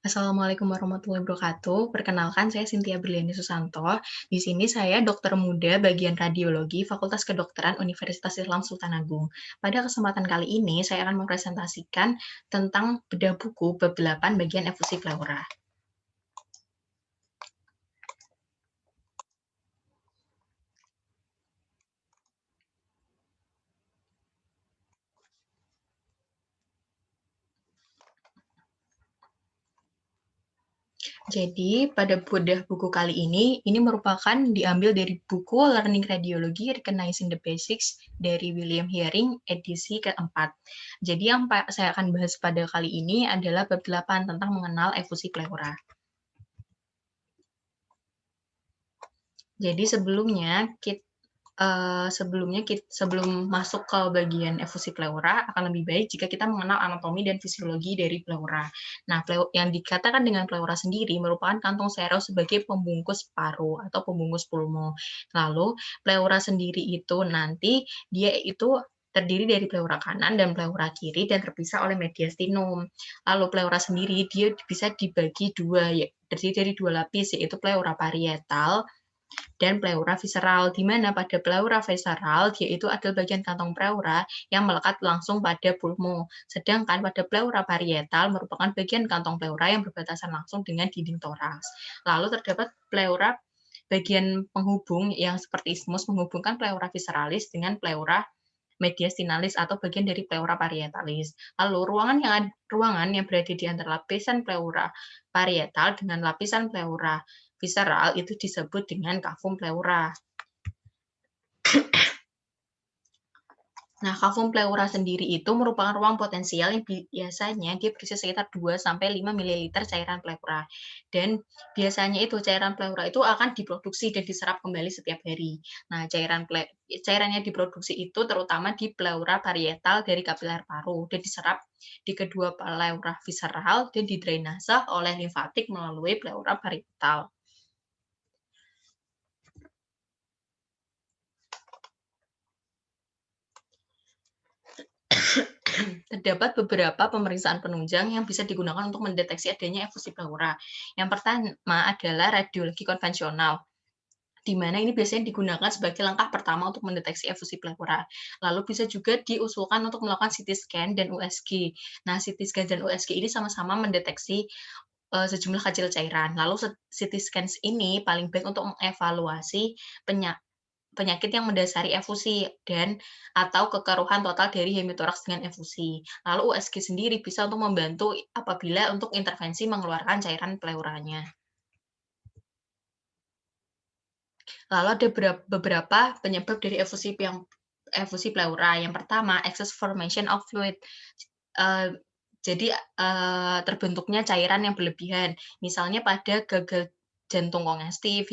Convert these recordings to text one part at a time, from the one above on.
Assalamualaikum warahmatullahi wabarakatuh. Perkenalkan, saya Cynthia Berliani Susanto. Di sini saya dokter muda bagian radiologi Fakultas Kedokteran Universitas Islam Sultan Agung. Pada kesempatan kali ini, saya akan mempresentasikan tentang bedah buku bab 8 bagian efusi pleura. Jadi, pada bedah buku kali ini merupakan diambil dari buku Learning Radiology Recognizing the Basics dari William Heering, edisi keempat. Jadi, yang saya akan bahas pada kali ini adalah bab 8 tentang mengenal efusi pleura. Jadi sebelum masuk ke bagian efusi pleura, akan lebih baik jika kita mengenal anatomi dan fisiologi dari pleura. Nah, yang dikatakan dengan pleura sendiri merupakan kantong serous sebagai pembungkus paru atau pembungkus pulmo. Lalu, pleura sendiri itu nanti dia itu terdiri dari pleura kanan dan pleura kiri dan terpisah oleh mediastinum. Lalu pleura sendiri dia bisa dibagi dua, terdiri dari dua lapis, yaitu pleura parietal dan pleura visceral, di mana pada pleura visceral dia itu adalah bagian kantong pleura yang melekat langsung pada pulmo, sedangkan pada pleura parietal merupakan bagian kantong pleura yang berbatasan langsung dengan dinding toraks. Lalu terdapat pleura bagian penghubung yang seperti isthmus menghubungkan pleura visceralis dengan pleura mediastinalis atau bagian dari pleura parietalis. Lalu ruangan yang berada di antara lapisan pleura parietal dengan lapisan pleura visceral itu disebut dengan cavum pleura. Nah, cavum pleura sendiri itu merupakan ruang potensial yang biasanya dia berisi sekitar 2-5 ml cairan pleura. Dan biasanya itu cairan pleura itu akan diproduksi dan diserap kembali setiap hari. Nah, cairan yang diproduksi itu terutama di pleura parietal dari kapiler paru dan diserap di kedua pleura visceral dan didrainase oleh limfatik melalui pleura parietal. Terdapat beberapa pemeriksaan penunjang yang bisa digunakan untuk mendeteksi adanya efusi pleura. Yang pertama adalah radiologi konvensional, di mana ini biasanya digunakan sebagai langkah pertama untuk mendeteksi efusi pleura. Lalu bisa juga diusulkan untuk melakukan CT scan dan USG. Nah, CT scan dan USG ini sama-sama mendeteksi sejumlah kecil cairan. Lalu CT scan ini paling baik untuk mengevaluasi penyakit yang mendasari efusi dan atau kekeruhan total dari hemitoraks dengan efusi. Lalu USG sendiri bisa untuk membantu apabila untuk intervensi mengeluarkan cairan pleuranya. Lalu ada beberapa penyebab dari efusi pleura. Yang pertama, excess formation of fluid. Jadi terbentuknya cairan yang berlebihan, misalnya pada gagal jantung kongestif,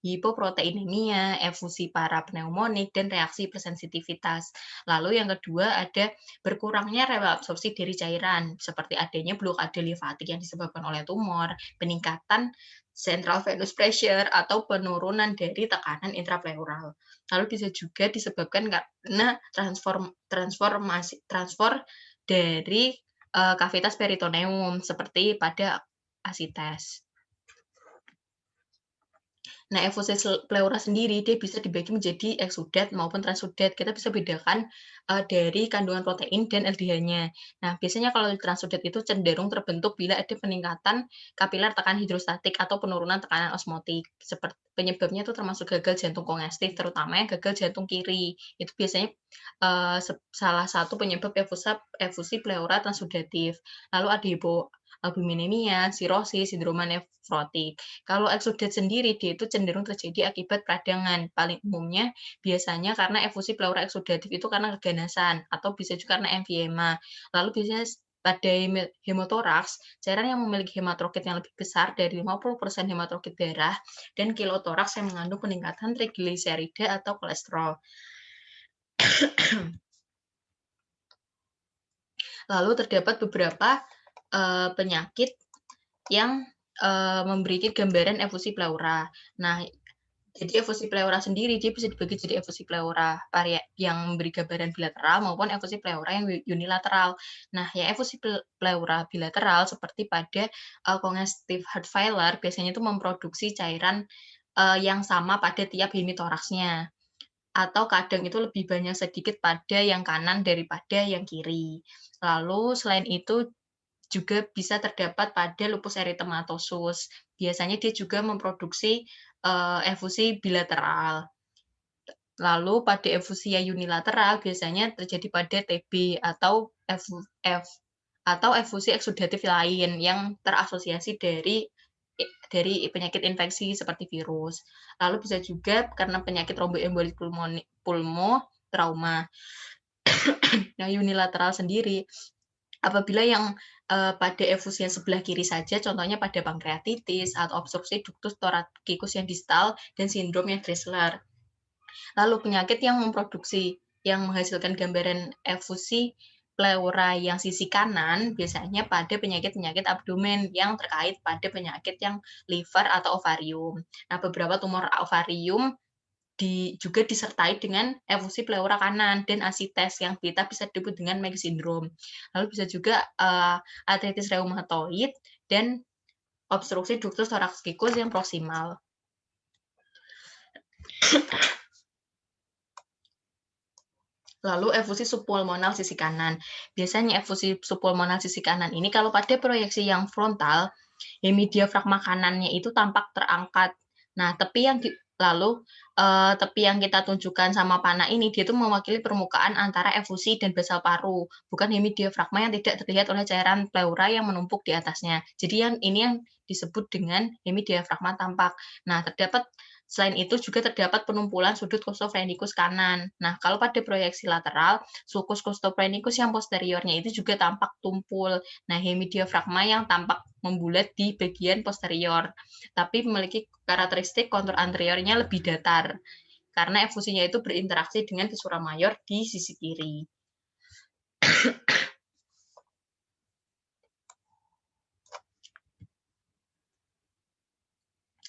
hipoproteinemia, efusi parapneumonik, dan reaksi hipersensitivitas. Lalu yang kedua ada berkurangnya reabsorpsi dari cairan, seperti adanya blokade limfatik yang disebabkan oleh tumor, peningkatan central venous pressure, atau penurunan dari tekanan intrapleural. Lalu bisa juga disebabkan karena transfer dari kavitas peritoneum, seperti pada asites. Nah, efusi pleura sendiri dia bisa dibagi menjadi eksudat maupun transudat. Kita bisa bedakan dari kandungan protein dan LDH-nya. Nah, biasanya kalau transudat itu cenderung terbentuk bila ada peningkatan kapiler tekan hidrostatik atau penurunan tekanan osmotik. Penyebabnya itu termasuk gagal jantung kongestif, terutama yang gagal jantung kiri. Itu biasanya salah satu penyebab efusi pleura transudatif. Lalu ada albuminemia, sirosis, sindroma nefrotik. Kalau eksudat sendiri, dia itu cenderung terjadi akibat peradangan. Paling umumnya biasanya karena efusi pleura eksudatif itu karena keganasan, atau bisa juga karena emfyema. Lalu biasanya pada hemotoraks, cairan yang memiliki hematrokit yang lebih besar dari 50% hematrokit darah, dan kilotoraks yang mengandung peningkatan trigliserida atau kolesterol. Lalu terdapat beberapa penyakit yang memberikan gambaran efusi pleura. Nah, Jadi efusi pleura sendiri, dia bisa dibagi jadi efusi pleura yang memberi gambaran bilateral maupun efusi pleura yang unilateral. Nah, yang efusi pleura bilateral seperti pada congestive heart failure biasanya itu memproduksi cairan yang sama pada tiap hemitoraksnya. Atau kadang itu lebih banyak sedikit pada yang kanan daripada yang kiri. Lalu selain itu juga bisa terdapat pada lupus eritematosus. Biasanya dia juga memproduksi efusi bilateral. Lalu pada efusi yang unilateral biasanya terjadi pada TB atau efusi eksudatif lain yang terasosiasi dari penyakit infeksi seperti virus. Lalu bisa juga karena penyakit tromboembolik pulmo trauma. Yang unilateral sendiri apabila yang pada efusi yang sebelah kiri saja, contohnya pada pankreatitis atau obstruksi ductus thoracikus yang distal dan sindrom yang Dressler. Lalu penyakit yang menghasilkan gambaran efusi pleura yang sisi kanan biasanya pada penyakit-penyakit abdomen yang terkait pada penyakit yang liver atau ovarium. Nah, beberapa tumor ovarium juga disertai dengan efusi pleura kanan dan asites yang kita bisa disebut dengan Meigs syndrome. Lalu bisa juga artritis reumatoid dan obstruksi ductus thoracikus yang proksimal. Lalu efusi subpulmonal sisi kanan. Biasanya efusi subpulmonal sisi kanan ini kalau pada proyeksi yang frontal, hemidiafragma kanannya itu tampak terangkat. Nah, tepi yang kita tunjukkan sama panah ini, dia itu mewakili permukaan antara efusi dan basal paru, bukan hemidiafragma yang tidak terlihat oleh cairan pleura yang menumpuk di atasnya. Jadi ini yang disebut dengan hemidiafragma tampak. Nah, selain itu juga terdapat penumpulan sudut costophrenicus kanan. Nah, kalau pada proyeksi lateral, sulcus costophrenicus yang posteriornya itu juga tampak tumpul. Nah, hemidiafragma yang tampak membulat di bagian posterior, tapi memiliki karakteristik kontur anteriornya lebih datar, karena efusinya itu berinteraksi dengan viscera mayor di sisi kiri.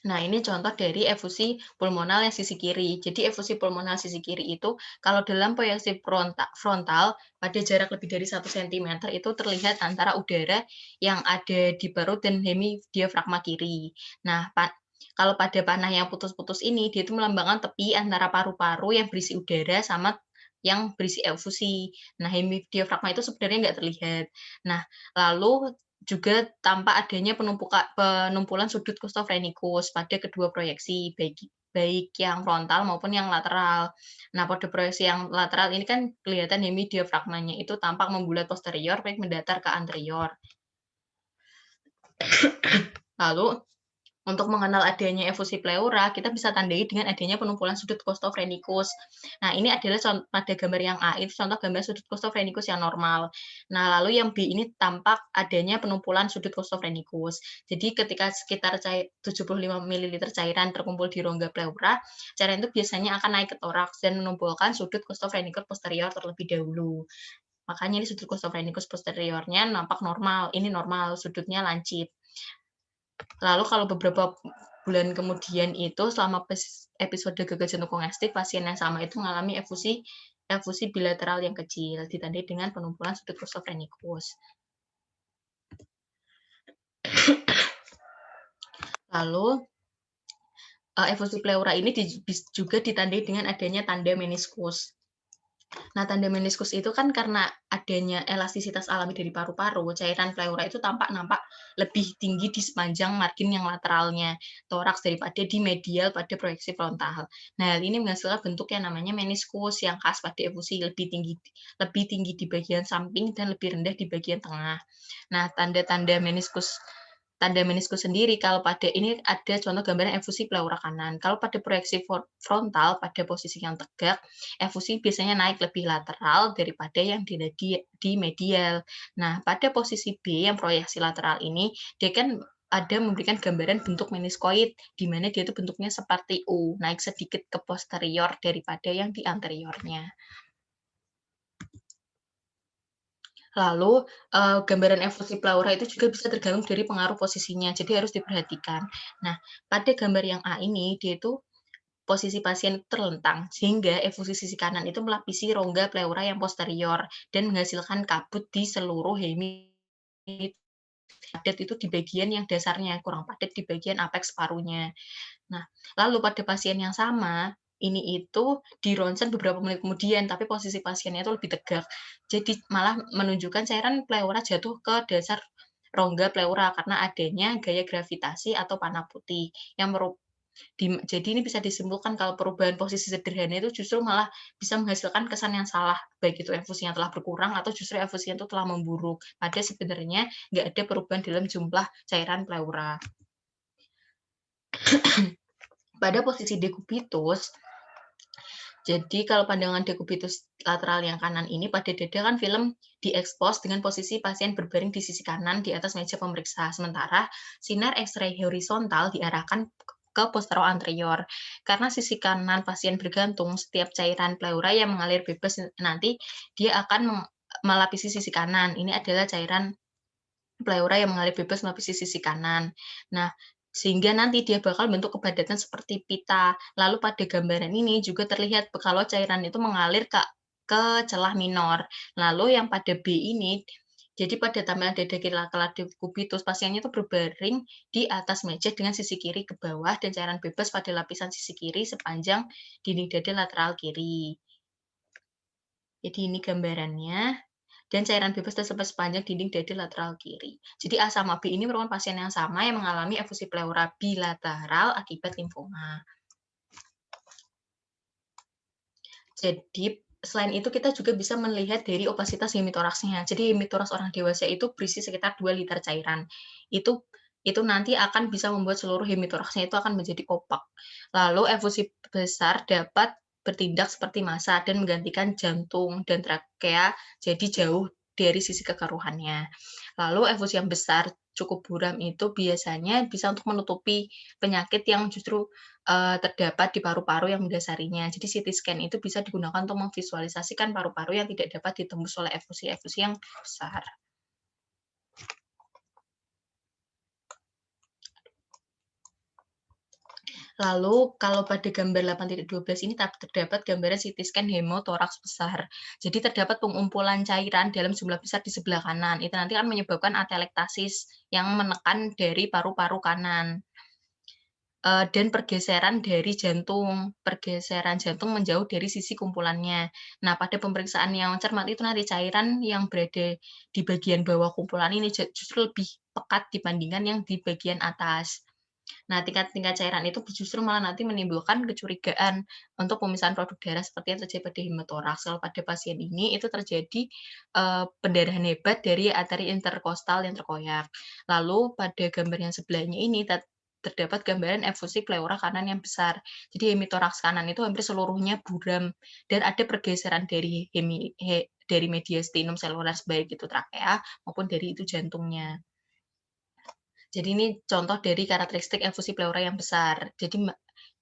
Nah, ini contoh dari efusi pulmonal yang sisi kiri. Jadi efusi pulmonal sisi kiri itu kalau dalam proyeksi frontal pada jarak lebih dari 1 cm itu terlihat antara udara yang ada di perut dan hemidiafragma kiri. Nah, kalau pada panah yang putus-putus ini, dia itu melambangkan tepi antara paru-paru yang berisi udara sama yang berisi efusi. Nah, hemidiafragma itu sebenarnya nggak terlihat. Nah, lalu juga tampak adanya penumpulan sudut costophrenicus pada kedua proyeksi, baik yang frontal maupun yang lateral. Nah, pada proyeksi yang lateral ini kan kelihatan hemidiafragmanya itu tampak membulat posterior baik mendatar ke anterior. Lalu untuk mengenal adanya efusi pleura, kita bisa tandai dengan adanya penumpulan sudut costophrenicus. Nah, ini adalah pada gambar yang A, itu contoh gambar sudut costophrenicus yang normal. Nah, lalu yang B ini tampak adanya penumpulan sudut costophrenicus. Jadi, ketika sekitar 75 ml cairan terkumpul di rongga pleura, cairan itu biasanya akan naik ke toraks dan menumpulkan sudut costophrenicus posterior terlebih dahulu. Makanya ini sudut costophrenicus posteriornya nampak normal. Ini normal, sudutnya lancip. Lalu kalau beberapa bulan kemudian itu selama episode gagal jantung kongestif, pasien yang sama itu mengalami efusi bilateral yang kecil, ditandai dengan penumpulan sudut costophrenicus. Lalu efusi pleura ini juga ditandai dengan adanya tanda meniskus. Nah, tanda meniskus itu kan karena adanya elastisitas alami dari paru-paru, cairan pleura itu nampak lebih tinggi di sepanjang margin yang lateralnya, toraks daripada di medial pada proyeksi frontal. Nah, hal ini menghasilkan bentuk yang namanya meniskus yang khas pada efusi lebih tinggi di bagian samping dan lebih rendah di bagian tengah. Nah, tanda meniskus sendiri kalau pada ini ada contoh gambaran efusi pleura kanan. Kalau pada proyeksi frontal pada posisi yang tegak, efusi biasanya naik lebih lateral daripada yang di medial. Nah, pada posisi B yang proyeksi lateral ini, dia kan ada memberikan gambaran bentuk meniskoid, di mana dia itu bentuknya seperti U, naik sedikit ke posterior daripada yang di anteriornya. Lalu, gambaran efusi pleura itu juga bisa tergantung dari pengaruh posisinya, jadi harus diperhatikan. Nah, pada gambar yang A ini, dia itu posisi pasien terlentang, sehingga efusi sisi kanan itu melapisi rongga pleura yang posterior dan menghasilkan kabut di seluruh padat itu di bagian yang dasarnya, kurang padat di bagian apeks parunya. Nah, lalu pada pasien yang sama, ini itu di ronsen beberapa menit kemudian, tapi posisi pasiennya itu lebih tegak. Jadi malah menunjukkan cairan pleura jatuh ke dasar rongga pleura karena adanya gaya gravitasi atau panah putih yang jadi ini bisa disimpulkan kalau perubahan posisi sederhana itu justru malah bisa menghasilkan kesan yang salah, baik itu efusinya telah berkurang atau justru efusinya itu telah memburuk. Padahal sebenarnya nggak ada perubahan dalam jumlah cairan pleura. Pada posisi dekubitus, jadi kalau pandangan dekubitus lateral yang kanan ini pada dada kan film diekspos dengan posisi pasien berbaring di sisi kanan di atas meja pemeriksa. Sementara sinar X-ray horizontal diarahkan ke postero anterior. Karena sisi kanan pasien bergantung, setiap cairan pleura yang mengalir bebas nanti dia akan melapisi sisi kanan. Ini adalah cairan pleura yang mengalir bebas melapisi sisi kanan. Nah, sehingga nanti dia bakal bentuk kepadatan seperti pita. Lalu pada gambaran ini juga terlihat kalau cairan itu mengalir ke celah minor. Lalu yang pada B ini, jadi pada tampilan dada kiri lateral dekubitus, pasiennya itu berbaring di atas meja dengan sisi kiri ke bawah dan cairan bebas pada lapisan sisi kiri sepanjang dinding dada lateral kiri. Jadi ini gambarannya. Dan cairan bebas tersebar sepanjang dinding dada lateral kiri. Jadi A sama B ini merupakan pasien yang sama yang mengalami efusi pleura bilateral akibat limfoma. Jadi selain itu kita juga bisa melihat dari opasitas hemitoraksnya. Jadi hemitoraks orang dewasa itu berisi sekitar 2 liter cairan. Itu nanti akan bisa membuat seluruh hemitoraksnya itu akan menjadi opak. Lalu efusi besar dapat bertindak seperti massa dan menggantikan jantung dan trakea jadi jauh dari sisi kekeruhannya. Lalu efusi yang besar cukup buram itu biasanya bisa untuk menutupi penyakit yang justru terdapat di paru-paru yang mendasarinya. Jadi CT scan itu bisa digunakan untuk memvisualisasikan paru-paru yang tidak dapat ditembus oleh efusi-efusi yang besar. Lalu kalau pada gambar 8.12 ini terdapat gambaran CT scan hemotoraks besar. Jadi terdapat pengumpulan cairan dalam jumlah besar di sebelah kanan. Itu nanti akan menyebabkan atelektasis yang menekan dari paru-paru kanan. Dan pergeseran jantung menjauh dari sisi kumpulannya. Nah, pada pemeriksaan yang cermat itu nanti cairan yang berada di bagian bawah kumpulan ini justru lebih pekat dibandingkan yang di bagian atas. Nah, tingkat-tingkat cairan itu justru malah nanti menimbulkan kecurigaan untuk pemisahan produk darah seperti yang terjadi pada hemotoraks. Kalau pada pasien ini itu terjadi pendarahan hebat dari arteri interkostal yang terkoyak. Lalu pada gambar yang sebelahnya ini terdapat gambaran efusi pleura kanan yang besar. Jadi hemitoraks kanan itu hampir seluruhnya buram dan ada pergeseran dari dari mediastinum selularis baik itu trakea maupun dari itu jantungnya. Jadi ini contoh dari karakteristik efusi pleura yang besar. Jadi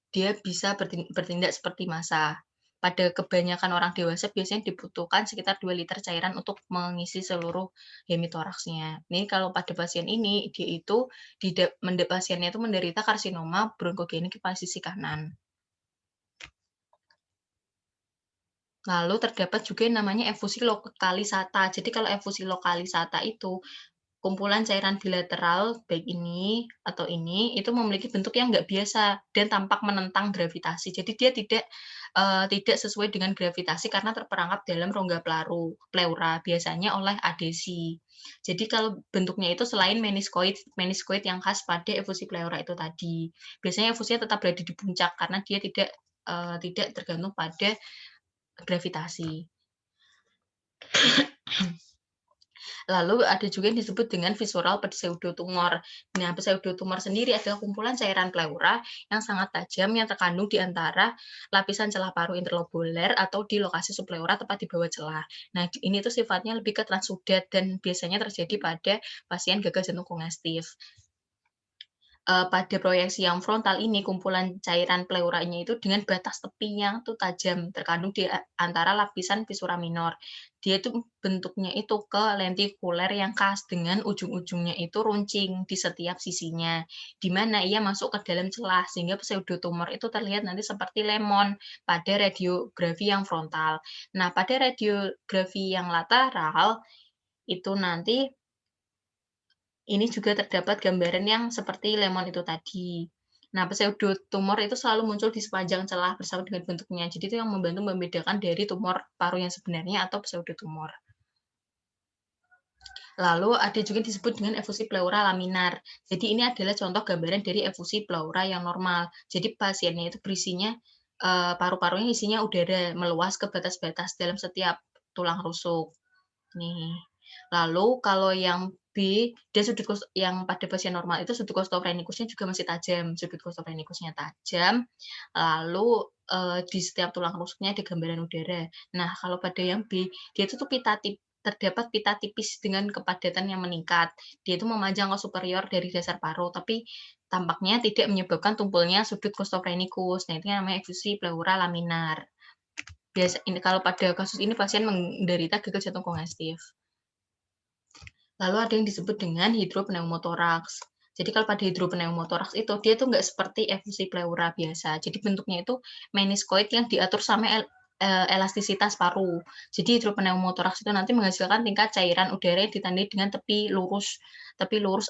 dia bisa bertindak seperti massa. Pada kebanyakan orang dewasa biasanya dibutuhkan sekitar 2 liter cairan untuk mengisi seluruh hemitoraksnya. Ini kalau pada pasien ini, dia itu pasiennya itu menderita karsinoma bronkogenik pada sisi kanan. Lalu terdapat juga yang namanya efusi lokalisata. Jadi kalau efusi lokalisata itu kumpulan cairan bilateral, baik ini atau ini, itu memiliki bentuk yang nggak biasa dan tampak menentang gravitasi. Jadi dia tidak sesuai dengan gravitasi karena terperangkap dalam rongga pleura, biasanya oleh adesi. Jadi kalau bentuknya itu selain meniskoid yang khas pada efusi pleura itu tadi. Biasanya efusinya tetap berada di puncak karena dia tidak tergantung pada gravitasi. Lalu ada juga yang disebut dengan visceral pseudotumor. Nah, pseudotumor sendiri adalah kumpulan cairan pleura yang sangat tajam yang terkandung di antara lapisan celah paru interlobular atau di lokasi subpleura tepat di bawah celah. Nah, ini tuh sifatnya lebih ke transudat dan biasanya terjadi pada pasien gagal jantung kongestif. pada proyeksi yang frontal ini kumpulan cairan pleuranya itu dengan batas tepinya tuh tajam, terkandung di antara lapisan visura minor. Dia itu bentuknya itu ke lentikuler yang khas dengan ujung-ujungnya itu runcing di setiap sisinya, di mana ia masuk ke dalam celah sehingga pseudotumor itu terlihat nanti seperti lemon pada radiografi yang frontal. Nah, pada radiografi yang lateral itu nanti ini juga terdapat gambaran yang seperti lemon itu tadi. Nah, pseudotumor itu selalu muncul di sepanjang celah bersama dengan bentuknya. Jadi itu yang membantu membedakan dari tumor paru yang sebenarnya atau pseudotumor. Lalu ada juga disebut dengan efusi pleura laminar. Jadi ini adalah contoh gambaran dari efusi pleura yang normal. Jadi pasiennya itu berisinya paru-parunya isinya udara meluas ke batas-batas dalam setiap tulang rusuk. Nih. Lalu kalau yang B, dia sudut yang pada pasien normal itu sudut costophrenicusnya juga masih tajam, sudut costophrenicusnya tajam, lalu, di setiap tulang rusuknya ada gambaran udara. Nah, kalau pada yang B, dia itu tuh terdapat pita tipis dengan kepadatan yang meningkat. Dia itu memanjang ke superior dari dasar paru, tapi tampaknya tidak menyebabkan tumpulnya sudut costophrenicus. Nah, itu yang namanya efusi pleura laminar. Ini kalau pada kasus ini pasien menderita gagal jantung kongestif. Lalu ada yang disebut dengan hidropneumotoraks. Jadi kalau pada hidropneumotoraks itu, dia tuh nggak seperti efusi pleura biasa. Jadi bentuknya itu meniskoid yang diatur sama elastisitas paru. Jadi hidropneumotoraks itu nanti menghasilkan tingkat cairan udara yang ditandai dengan tepi lurus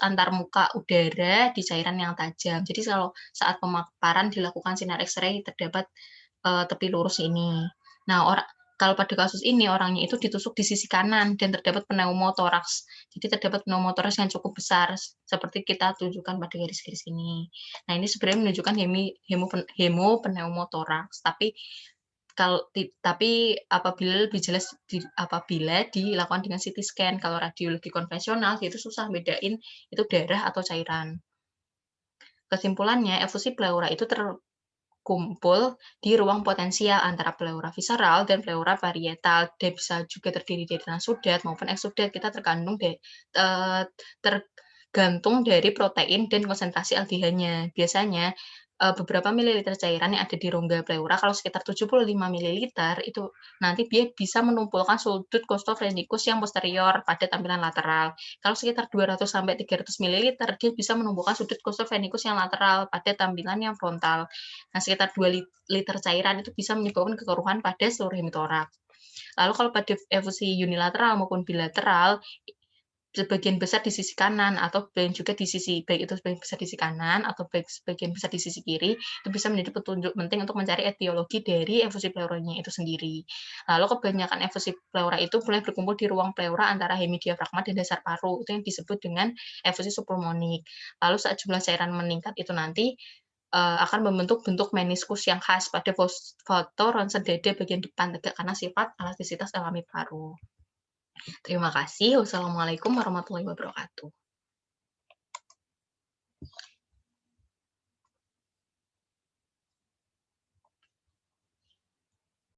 antar muka udara di cairan yang tajam. Jadi kalau saat pemaparan dilakukan sinar X-ray terdapat tepi lurus ini. Nah, kalau pada kasus ini orangnya itu ditusuk di sisi kanan dan terdapat pneumotoraks. Jadi terdapat pneumotoraks yang cukup besar seperti kita tunjukkan pada garis-garis ini. Nah, ini sebenarnya menunjukkan hemopneumotoraks, tapi apabila lebih jelas apabila dilakukan dengan CT scan. Kalau radiologi konvensional itu susah bedain itu darah atau cairan. Kesimpulannya, efusi pleura itu kumpul di ruang potensial antara pleura visceral dan pleura parietal. Dia bisa juga terdiri dari transudat maupun eksudat. Kita tergantung dari protein dan konsentrasi aldehyatnya. Biasanya beberapa mililiter cairan yang ada di rongga pleura kalau sekitar 75 mililiter itu nanti dia bisa menumpulkan sudut costophrenicus yang posterior pada tampilan lateral. Kalau sekitar 200 sampai 300 mililiter dia bisa menumbuhkan sudut costophrenicus yang lateral pada tampilan yang frontal. Nah, sekitar 2 liter cairan itu bisa menyebabkan kekeruhan pada seluruh hemitoraks. Lalu kalau pada efusi unilateral maupun bilateral, sebagian besar di sisi kanan atau juga di sisi baik itu sebagian besar di sisi kanan atau baik sebagian besar di sisi kiri, itu bisa menjadi petunjuk penting untuk mencari etiologi dari efusi pleuranya itu sendiri. Lalu kebanyakan efusi pleura itu mulai berkumpul di ruang pleura antara hemidiafragma dan dasar paru, itu yang disebut dengan efusi subpulmonik. Lalu saat jumlah cairan meningkat itu nanti akan membentuk bentuk meniskus yang khas pada foto ronsen dada bagian depan tegak karena sifat elastisitas alami paru. Terima kasih. Wassalamualaikum warahmatullahi wabarakatuh.